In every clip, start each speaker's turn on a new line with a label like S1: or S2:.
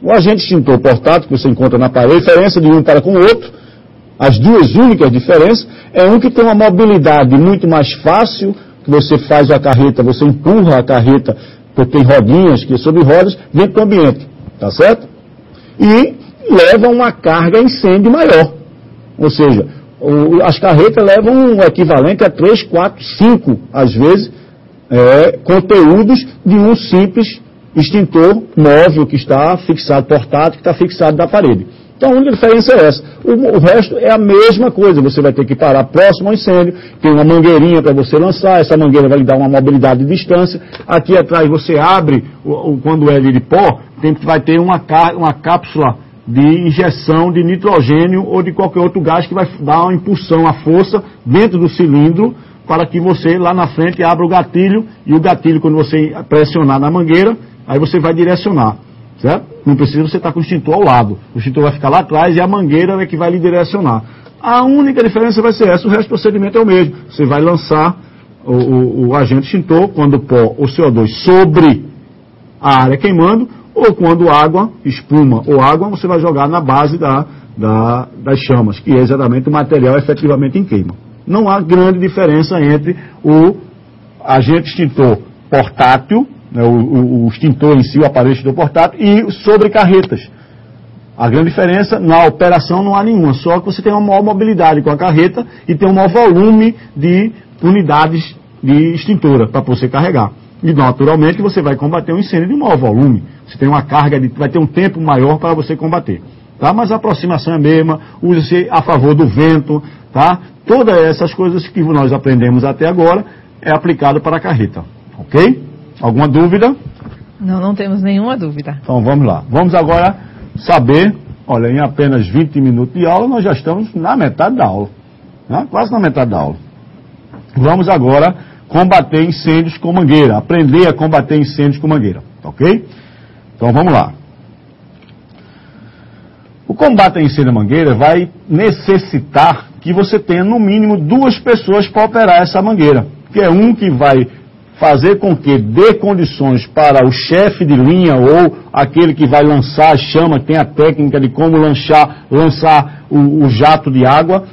S1: O agente extintor portátil que você encontra na parede, a diferença de um para com o outro, as duas únicas diferenças, é um que tem uma mobilidade muito mais fácil, que você faz a carreta, você empurra a carreta, porque tem rodinhas que sobre rodas, dentro do ambiente, tá certo? E leva uma carga incêndio maior. Ou seja, as carretas levam um equivalente a 3, 4, 5, às vezes, conteúdos de um simples extintor móvel que está fixado, portátil, que está fixado na parede. Então a única diferença é essa. O resto é a mesma coisa. Você vai ter que parar próximo ao incêndio, tem uma mangueirinha para você lançar, essa mangueira vai lhe dar uma mobilidade de distância. Aqui atrás você abre, quando é de pó, vai ter uma cápsula de injeção de nitrogênio ou de qualquer outro gás que vai dar uma impulsão, a força dentro do cilindro, para que você lá na frente abra o gatilho, e o gatilho, quando você pressionar na mangueira, aí você vai direcionar, certo? Não precisa você estar com o extintor ao lado. O extintor vai ficar lá atrás e a mangueira é que vai lhe direcionar. A única diferença vai ser essa, o resto do procedimento é o mesmo. Você vai lançar o agente extintor quando o pó ou CO2 sobre a área queimando, ou quando água, espuma ou água, você vai jogar na base das chamas, que é exatamente o material efetivamente em queima. Não há grande diferença entre o agente extintor portátil, né, o extintor em si, o aparelho extintor portátil, e sobre carretas. A grande diferença, na operação não há nenhuma, só que você tem uma maior mobilidade com a carreta e tem um maior volume de unidades de extintora para você carregar. E naturalmente você vai combater um incêndio de maior volume. Você tem uma carga, vai ter um tempo maior para você combater. Tá? Mas a aproximação é a mesma, usa-se a favor do vento, tá? Todas essas coisas que nós aprendemos até agora é aplicado para a carreta. Ok? Alguma dúvida?
S2: Não temos nenhuma dúvida.
S1: Então vamos lá. Vamos agora saber, olha, em apenas 20 minutos de aula, nós já estamos na metade da aula. Né? Quase na metade da aula. Vamos agora combater incêndios com mangueira. Aprender a combater incêndios com mangueira. Ok? Então vamos lá. O combate a incêndio à mangueira vai necessitar que você tenha no mínimo 2 pessoas para operar essa mangueira. Que é um que vai fazer com que dê condições para o chefe de linha ou aquele que vai lançar a chama, que tem a técnica de como lançar o jato de água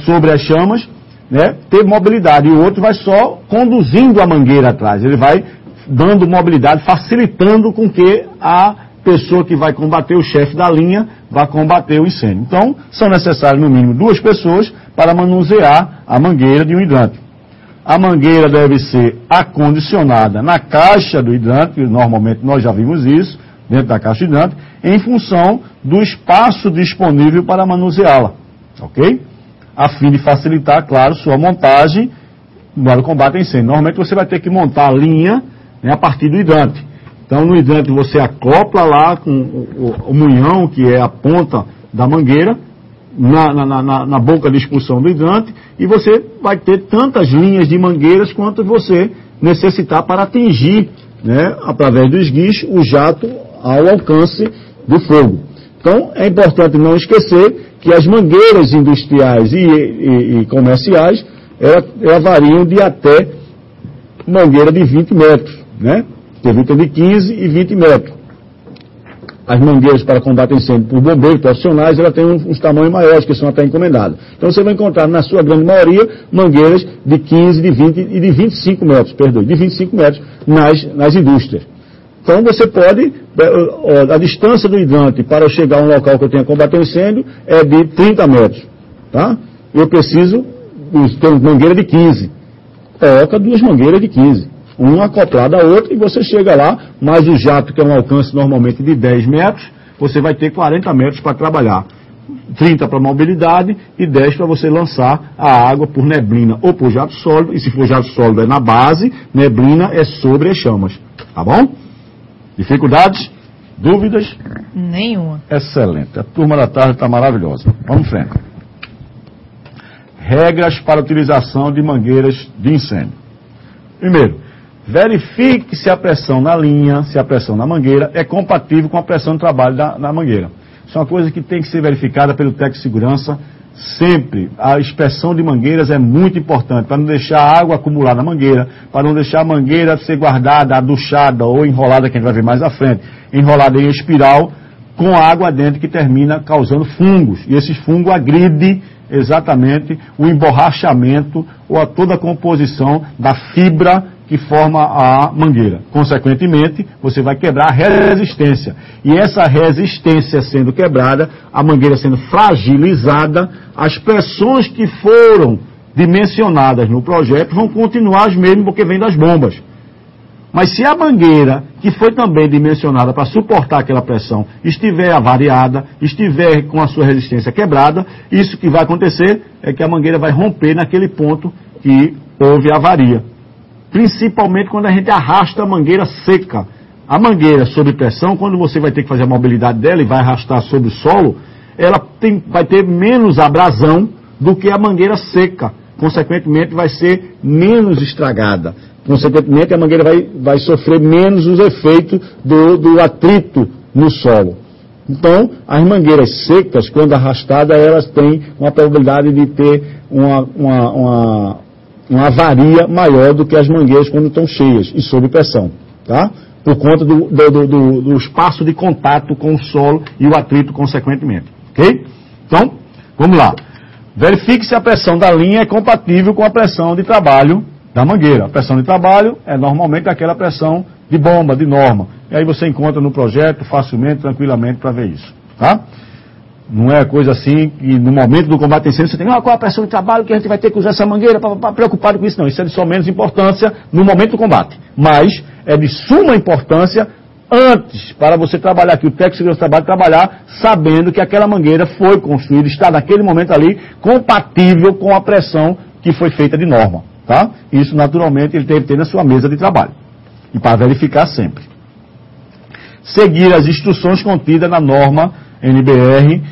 S1: sobre as chamas, né, ter mobilidade. E o outro vai só conduzindo a mangueira atrás. Ele vai dando mobilidade, facilitando com que a pessoa que vai combater, o chefe da linha, vai combater o incêndio. Então, são necessárias no mínimo 2 pessoas para manusear a mangueira de um hidrante. A mangueira deve ser acondicionada na caixa do hidrante, normalmente nós já vimos isso, dentro da caixa do hidrante, em função do espaço disponível para manuseá-la. Ok? A fim de facilitar, claro, sua montagem para o combate a incêndio. Normalmente você vai ter que montar a linha, né, a partir do hidrante. Então, no hidrante você acopla lá com o munhão, que é a ponta da mangueira, na boca de expulsão do hidrante, e você vai ter tantas linhas de mangueiras quanto você necessitar para atingir, né, através do esguicho, o jato ao alcance do fogo. Então, é importante não esquecer que as mangueiras industriais e comerciais, elas variam de até mangueira de 20 metros, né? Teve de 15 e 20 metros. As mangueiras para combate a incêndio por bombeiros profissionais, elas têm uns tamanhos maiores, que são até encomendados. Então você vai encontrar, na sua grande maioria, mangueiras de 15, de 20 e de 25 metros, de 25 metros nas indústrias. Então você pode, a distância do hidrante para chegar a um local que eu tenha que combater o incêndio é de 30 metros. Tá? Eu preciso ter uma mangueira de 15. Coloca 2 mangueiras de 15. Uma acoplada à outra, e você chega lá, mais o jato, que é um alcance normalmente de 10 metros, você vai ter 40 metros para trabalhar. 30 para mobilidade e 10 para você lançar a água por neblina ou por jato sólido, e se for jato sólido é na base, neblina é sobre as chamas. Tá bom? Dificuldades? Dúvidas?
S2: Nenhuma.
S1: Excelente. A turma da tarde está maravilhosa. Vamos em frente. Regras para utilização de mangueiras de incêndio. Primeiro, verifique se a pressão na linha, se a pressão na mangueira é compatível com a pressão de trabalho na mangueira. Isso é uma coisa que tem que ser verificada pelo técnico de segurança sempre. A inspeção de mangueiras é muito importante, para não deixar a água acumular na mangueira, para não deixar a mangueira ser guardada, aduchada ou enrolada, que a gente vai ver mais à frente, enrolada em espiral, com água dentro que termina causando fungos. E esses fungos agridem exatamente o emborrachamento ou a toda a composição da fibra que forma a mangueira. Consequentemente, você vai quebrar a resistência. E essa resistência sendo quebrada, a mangueira sendo fragilizada, as pressões que foram dimensionadas no projeto vão continuar as mesmas porque vem das bombas. Mas se a mangueira, que foi também dimensionada para suportar aquela pressão, estiver avariada, estiver com a sua resistência quebrada, isso que vai acontecer é que a mangueira vai romper naquele ponto que houve avaria. Principalmente quando a gente arrasta a mangueira seca. A mangueira sob pressão, quando você vai ter que fazer a mobilidade dela e vai arrastar sobre o solo, ela vai ter menos abrasão do que a mangueira seca. Consequentemente, vai ser menos estragada. Consequentemente, a mangueira vai sofrer menos os efeitos do atrito no solo. Então, as mangueiras secas, quando arrastadas, elas têm uma probabilidade de ter uma avaria maior do que as mangueiras quando estão cheias e sob pressão, tá? Por conta do espaço de contato com o solo e o atrito consequentemente, ok? Então, vamos lá. Verifique se a pressão da linha é compatível com a pressão de trabalho da mangueira. A pressão de trabalho é normalmente aquela pressão de bomba, de norma. E aí você encontra no projeto facilmente, tranquilamente para ver isso, tá? Não é coisa assim que no momento do combate incêndio você tem, qual é a pressão de trabalho que a gente vai ter que usar essa mangueira, preocupado com isso. Não, isso é de só menos importância no momento do combate. Mas é de suma importância antes, para você trabalhar aqui, o técnico de segurança do trabalho trabalhar sabendo que aquela mangueira foi construída, está naquele momento ali compatível com a pressão que foi feita de norma, tá? Isso naturalmente ele deve ter na sua mesa de trabalho. E para verificar sempre. Seguir as instruções contidas na norma NBR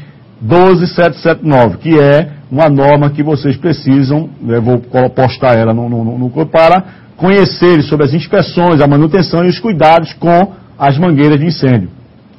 S1: 12779, que é uma norma que vocês precisam, eu vou postar ela no para conhecerem sobre as inspeções, a manutenção e os cuidados com as mangueiras de incêndio.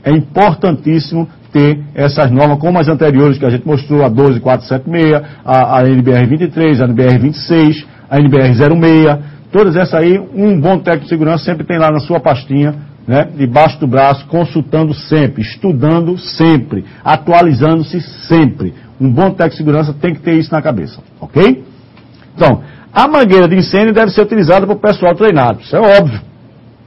S1: É importantíssimo ter essas normas, como as anteriores que a gente mostrou, a 12476, a NBR 23, a NBR 26, a NBR 06, todas essas aí, um bom técnico de segurança sempre tem lá na sua pastinha, né, debaixo do braço, consultando sempre, estudando sempre, atualizando-se sempre. Um bom técnico de segurança tem que ter isso na cabeça, ok? Então, a mangueira de incêndio deve ser utilizada por pessoal treinado, isso é óbvio.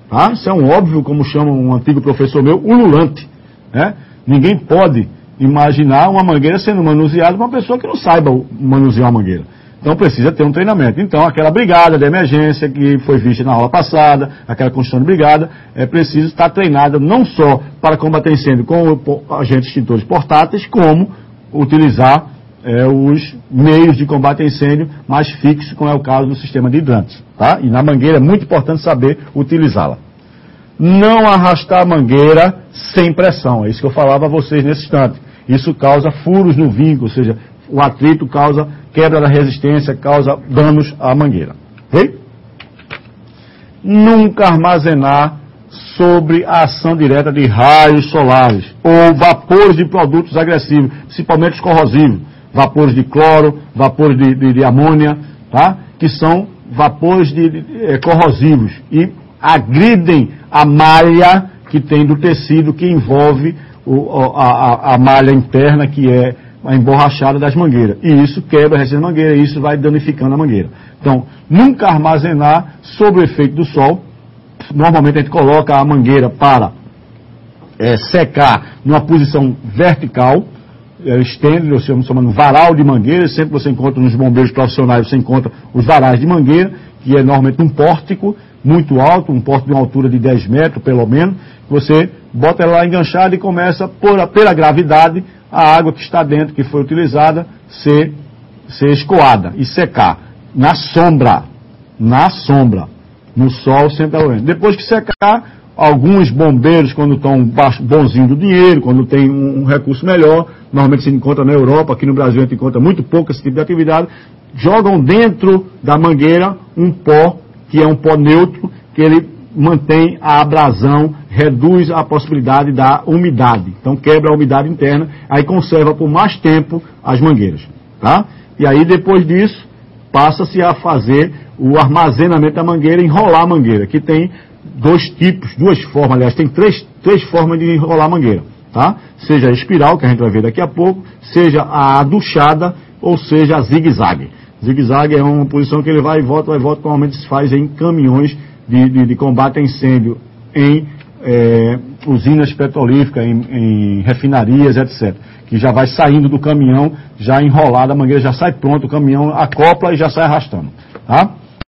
S1: Tá? Isso é um óbvio, como chama um antigo professor meu, ululante. Né? Ninguém pode imaginar uma mangueira sendo manuseada por uma pessoa que não saiba manusear uma mangueira. Então precisa ter um treinamento. Então aquela brigada de emergência que foi vista na aula passada, aquela construção de brigada, é preciso estar treinada não só para combater incêndio com agentes extintores portáteis, como utilizar os meios de combate a incêndio mais fixos, como é o caso do sistema de hidrantes. Tá? E na mangueira é muito importante saber utilizá-la. Não arrastar a mangueira sem pressão. É isso que eu falava a vocês nesse instante. Isso causa furos no vínculo, ou seja, o atrito causa quebra da resistência, causa danos à mangueira. Ok? Nunca armazenar sobre a ação direta de raios solares ou vapores de produtos agressivos, principalmente os corrosivos. Vapores de cloro, vapores de amônia, tá? Que são vapores corrosivos e agridem a malha que tem do tecido que envolve a malha interna, que é a emborrachada das mangueiras. E isso quebra a resistência da mangueira e isso vai danificando a mangueira. Então, nunca armazenar sob o efeito do sol. Normalmente a gente coloca a mangueira para secar numa posição vertical, estende, eu chamo de varal de mangueira. Sempre você encontra nos bombeiros profissionais, você encontra os varais de mangueira, que é normalmente um pórtico muito alto, um pórtico de uma altura de 10 metros, pelo menos. Você bota ela lá enganchada e começa, pela gravidade, a água que está dentro, que foi utilizada, ser escoada e secar. Na sombra. No sol sempre é. Depois que secar, alguns bombeiros, quando estão bonzinho do dinheiro, quando tem um recurso melhor, normalmente se encontra na Europa, aqui no Brasil a gente encontra muito pouco esse tipo de atividade, jogam dentro da mangueira um pó, que é um pó neutro, que ele mantém a abrasão, reduz a possibilidade da umidade. Então quebra a umidade interna, aí conserva por mais tempo as mangueiras. Tá? E aí depois disso, passa-se a fazer o armazenamento da mangueira, enrolar a mangueira, que tem duas formas, aliás, tem três formas de enrolar a mangueira. Tá? seja a espiral, que a gente vai ver daqui a pouco, seja a aduchada, ou seja a zigue-zague. Zigue-zague é uma posição que ele vai e volta, normalmente se faz em caminhões de combate a incêndio, em usinas petrolíferas, em refinarias, etc. Que já vai saindo do caminhão, já enrolada, a mangueira já sai pronta, o caminhão acopla e já sai arrastando. Tá?